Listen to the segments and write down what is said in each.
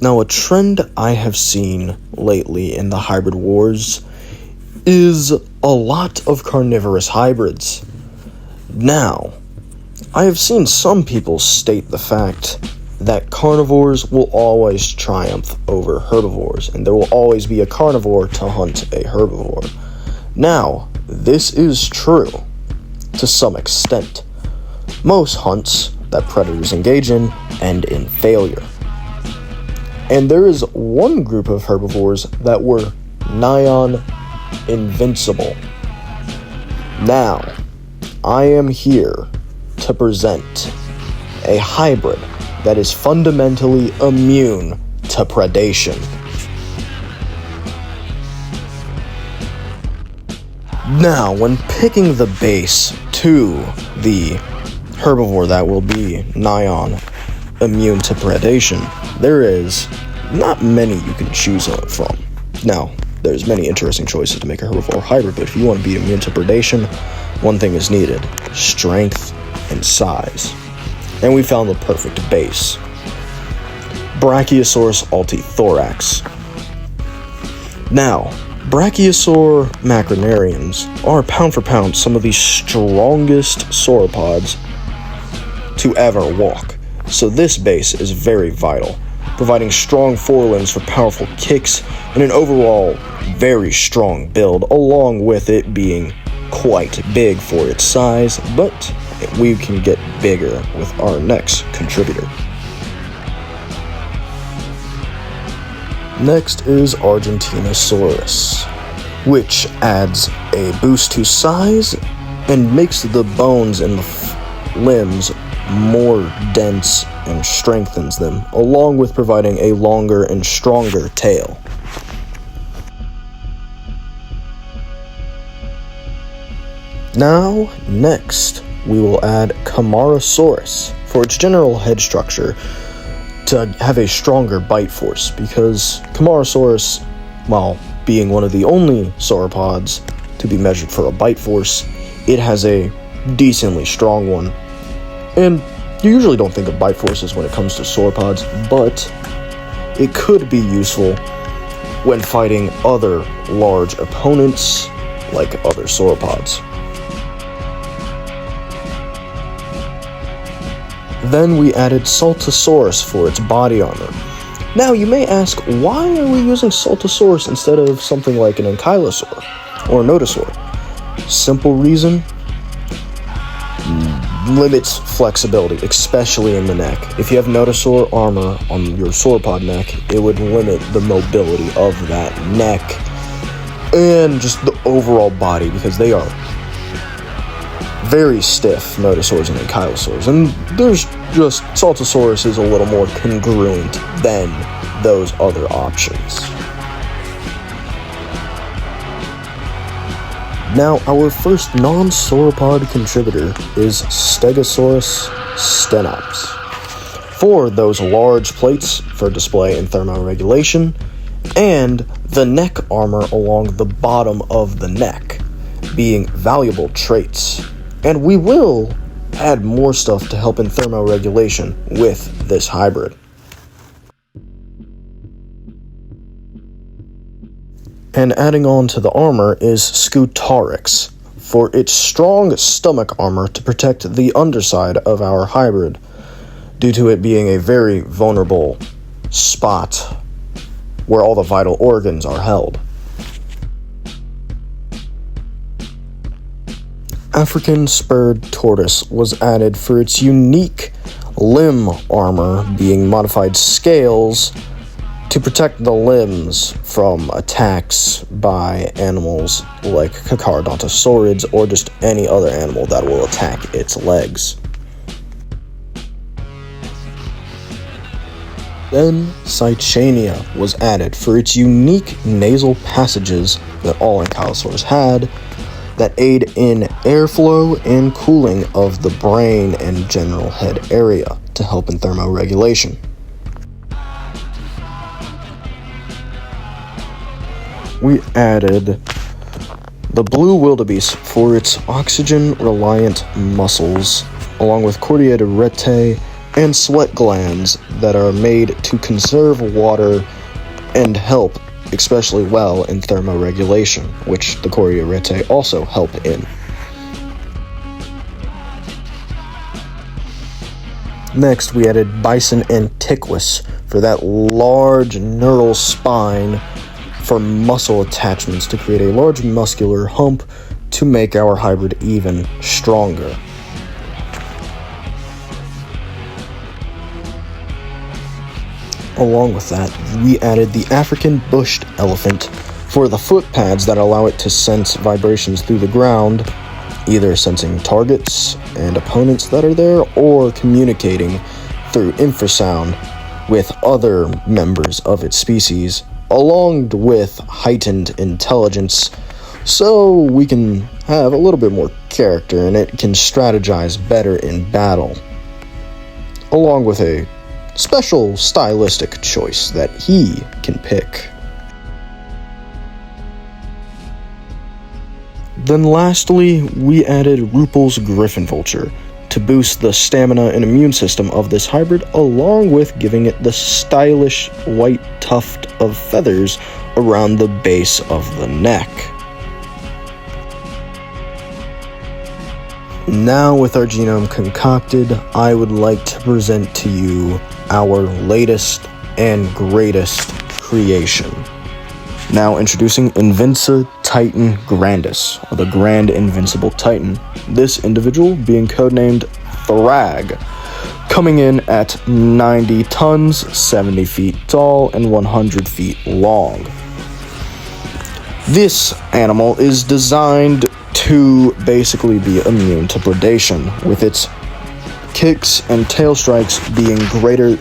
Now, a trend I have seen lately in the hybrid wars is a lot of carnivorous hybrids. Now, I have seen some people state the fact that carnivores will always triumph over herbivores, and there will always be a carnivore to hunt a herbivore. Now, this is true to some extent. Most hunts that predators engage in end in failure. And there is one group of herbivores that were nigh on invincible. Now, I am here to present a hybrid that is fundamentally immune to predation. Now, when picking the base to the herbivore that will be nigh on immune to predation, there is not many you can choose from. Now, there's many interesting choices to make a herbivore hybrid, but if you want to be immune to predation, one thing is needed: strength and size. And we found the perfect base. Brachiosaurus altithorax. Now, Brachiosaur macronarians are pound for pound some of the strongest sauropods to ever walk. So this base is very vital, providing strong forelimbs for powerful kicks and an overall very strong build, along with it being quite big for its size, but we can get bigger with our next contributor. Next is Argentinosaurus, which adds a boost to size and makes the bones in the limbs more dense and strengthens them, along with providing a longer and stronger tail. Now, next, we will add Camarasaurus for its general head structure to have a stronger bite force, because Camarasaurus, while being one of the only sauropods to be measured for a bite force, it has a decently strong one. And you usually don't think of bite forces when it comes to sauropods, but it could be useful when fighting other large opponents like other sauropods. Then we added Saltosaurus for its body armor. Now you may ask, why are we using Saltosaurus instead of something like an Ankylosaur or a Nodosaur? Simple reason: limits flexibility, especially in the neck. If you have Nodosaur armor on your sauropod neck, it would limit the mobility of that neck and just the overall body, because they are very stiff, Nodosaurs and Ankylosaurs, and there's just Saltosaurus is a little more congruent than those other options. Now, our first non-sauropod contributor is Stegosaurus stenops, for those large plates for display and thermoregulation, and the neck armor along the bottom of the neck, being valuable traits. And we will add more stuff to help in thermoregulation with this hybrid. And adding on to the armor is Scutarix, for its strong stomach armor to protect the underside of our hybrid, due to it being a very vulnerable spot where all the vital organs are held. African spurred tortoise was added for its unique limb armor, being modified scales to protect the limbs from attacks by animals like Carcharodontosaurids or just any other animal that will attack its legs. Then Cychania was added for its unique nasal passages that all Ankylosaurs had, that aid in airflow and cooling of the brain and general head area to help in thermoregulation. We added the blue wildebeest for its oxygen-reliant muscles, along with chordated rete and sweat glands that are made to conserve water and help especially well in thermoregulation, which the choriorettae also help in. Next, we added bison antiquus for that large neural spine for muscle attachments to create a large muscular hump to make our hybrid even stronger. Along with that, we added the African bushed elephant for the foot pads that allow it to sense vibrations through the ground, either sensing targets and opponents that are there, or communicating through infrasound with other members of its species, along with heightened intelligence, so we can have a little bit more character and it can strategize better in battle, along with a special stylistic choice that he can pick. Then lastly, we added Rupel's Griffin Vulture to boost the stamina and immune system of this hybrid, along with giving it the stylish white tuft of feathers around the base of the neck. Now, with our genome concocted, I would like to present to you our latest and greatest creation. Now introducing Invinca Titan Grandis, or the Grand Invincible Titan, this individual being codenamed Thrag, coming in at 90 tons, 70 feet tall, and 100 feet long. This animal is designed to basically be immune to predation, with its kicks and tail strikes being greater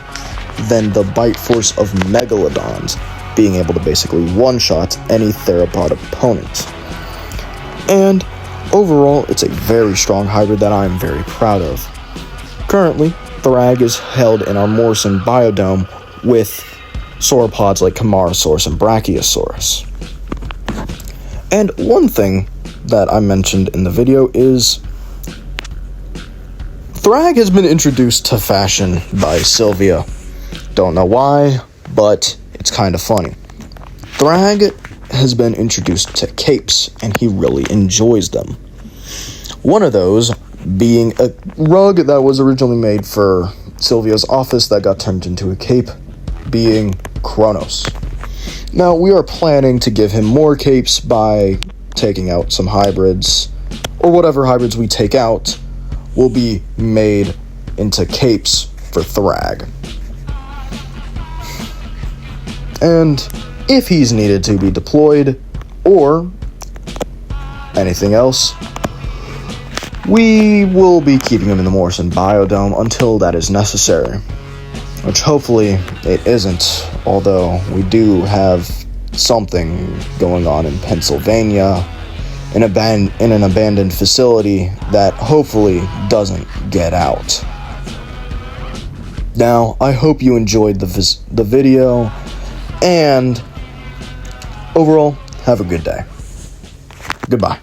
than the bite force of megalodons, being able to basically one-shot any theropod opponent. And overall, it's a very strong hybrid that I am very proud of. Currently, Thrag is held in our Morrison biodome with sauropods like Camarasaurus and Brachiosaurus. And one thing that I mentioned in the video is Thrag has been introduced to fashion by Sylvia. Don't know why, but it's kind of funny. Thrag has been introduced to capes, and he really enjoys them. One of those being a rug that was originally made for Sylvia's office that got turned into a cape, being Kronos. Now, we are planning to give him more capes by taking out some hybrids, or whatever hybrids we take out will be made into capes for Thrag. And if he's needed to be deployed, or anything else, we will be keeping him in the Morrison biodome until that is necessary. Which hopefully it isn't, although we do have something going on in Pennsylvania in an abandoned facility that hopefully doesn't get out. Now, I hope you enjoyed the video, and overall, have a good day. Goodbye.